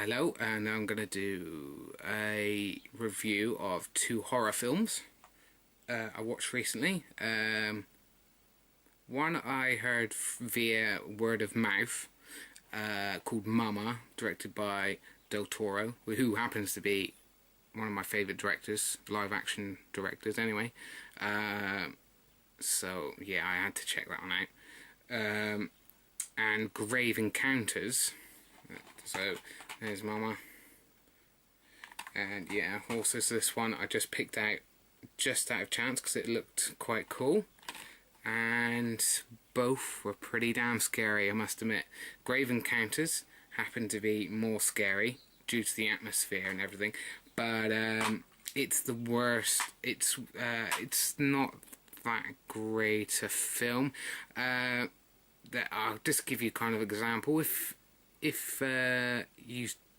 Hello, and I'm going to do a review of two horror films I watched recently. One I heard via word of mouth, called Mama, directed by Del Toro, who happens to be one of my favourite directors, live action directors anyway. So yeah, I had to check that one out. And Grave Encounters. So there's Mama, and yeah, also this one I just picked out just out of chance because it looked quite cool, and both were pretty damn scary, I must admit. Grave Encounters happened to be more scary due to the atmosphere and everything, but it's the worst. It's not that great a film. I'll just give you kind of an example. If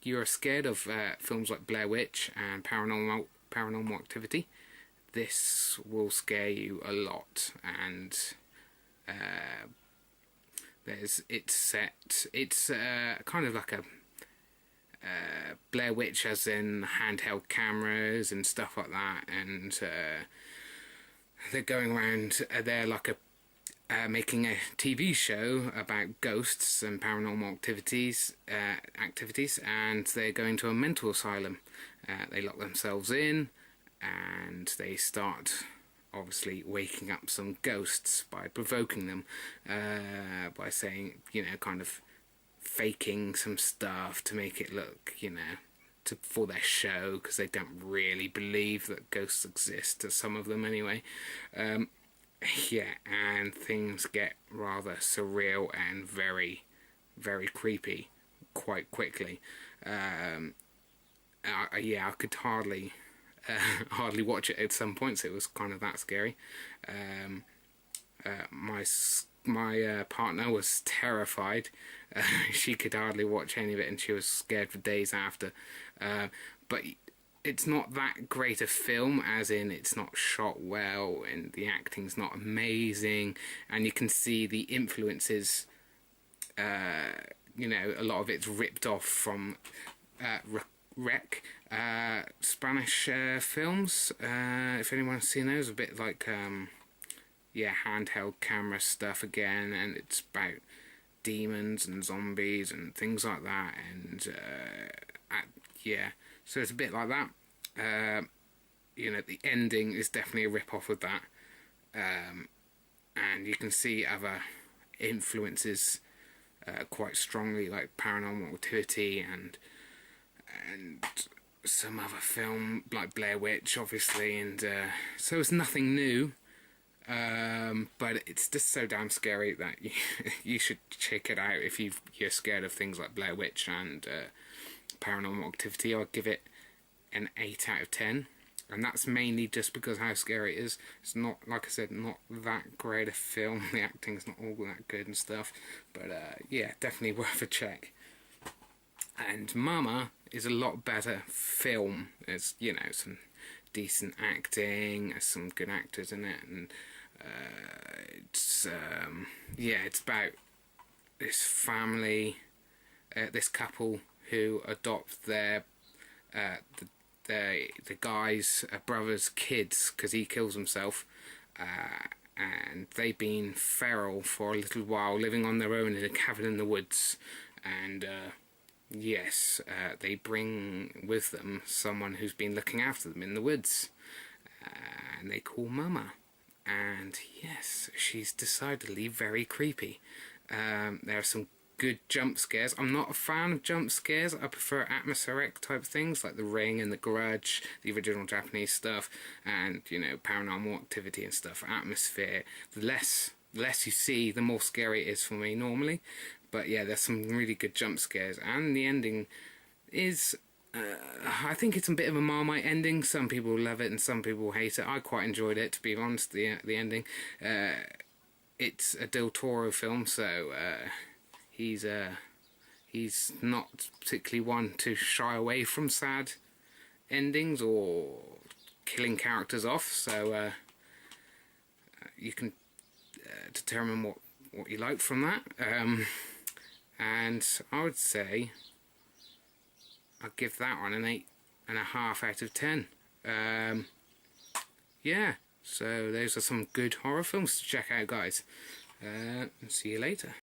you're scared of films like Blair Witch and Paranormal Activity, this will scare you a lot. And it's kind of like a Blair Witch, as in handheld cameras and stuff like that, and they're going around. They're like making a TV show about ghosts and paranormal activities, and they're going to a mental asylum. They lock themselves in, and they start obviously waking up some ghosts by provoking them, by saying, kind of faking some stuff to make it look, for their show, because they don't really believe that ghosts exist, to some of them anyway. Yeah, and things get rather surreal and very, very creepy quite quickly. Yeah, I could hardly watch it at some points. It was kind of that scary. My partner was terrified. She could hardly watch any of it, and she was scared for days after. But it's not that great a film, as in it's not shot well and the acting's not amazing, and you can see the influences. A lot of it's ripped off from Rec, Spanish films. If anyone's seen those, a bit like handheld camera stuff again, and it's about demons and zombies and things like that, and so it's a bit like that. The ending is definitely a rip-off of that, and you can see other influences quite strongly, like Paranormal Activity and some other film like Blair Witch, obviously, and so it's nothing new, but it's just so damn scary that you should check it out if you're scared of things like Blair Witch and Paranormal Activity. I'll give it an 8 out of 10, and that's mainly just because how scary it is. It's not, like I said, not that great a film. The acting's not all that good and stuff, but yeah, definitely worth a check. And Mama is a lot better film. There's some decent acting, there's some good actors in it, and it's about this family, this couple who adopt their the guy's brother's kids, because he kills himself, and they've been feral for a little while, living on their own in a cabin in the woods, and they bring with them someone who's been looking after them in the woods, and they call Mama, and yes, she's decidedly very creepy. There are some good jump scares. I'm not a fan of jump scares. I prefer atmospheric type things like The Ring and The Grudge, the original Japanese stuff, and Paranormal Activity and stuff. Atmosphere. The less you see, the more scary it is for me normally. But yeah, there's some really good jump scares, and the ending is I think it's a bit of a Marmite ending. Some people love it and some people hate it. I quite enjoyed it, to be honest. The ending. It's a Del Toro film, so he's not particularly one to shy away from sad endings or killing characters off, so you can determine what you like from that. And I would say I'll give that one an 8.5 out of 10. Yeah, so those are some good horror films to check out, guys. See you later.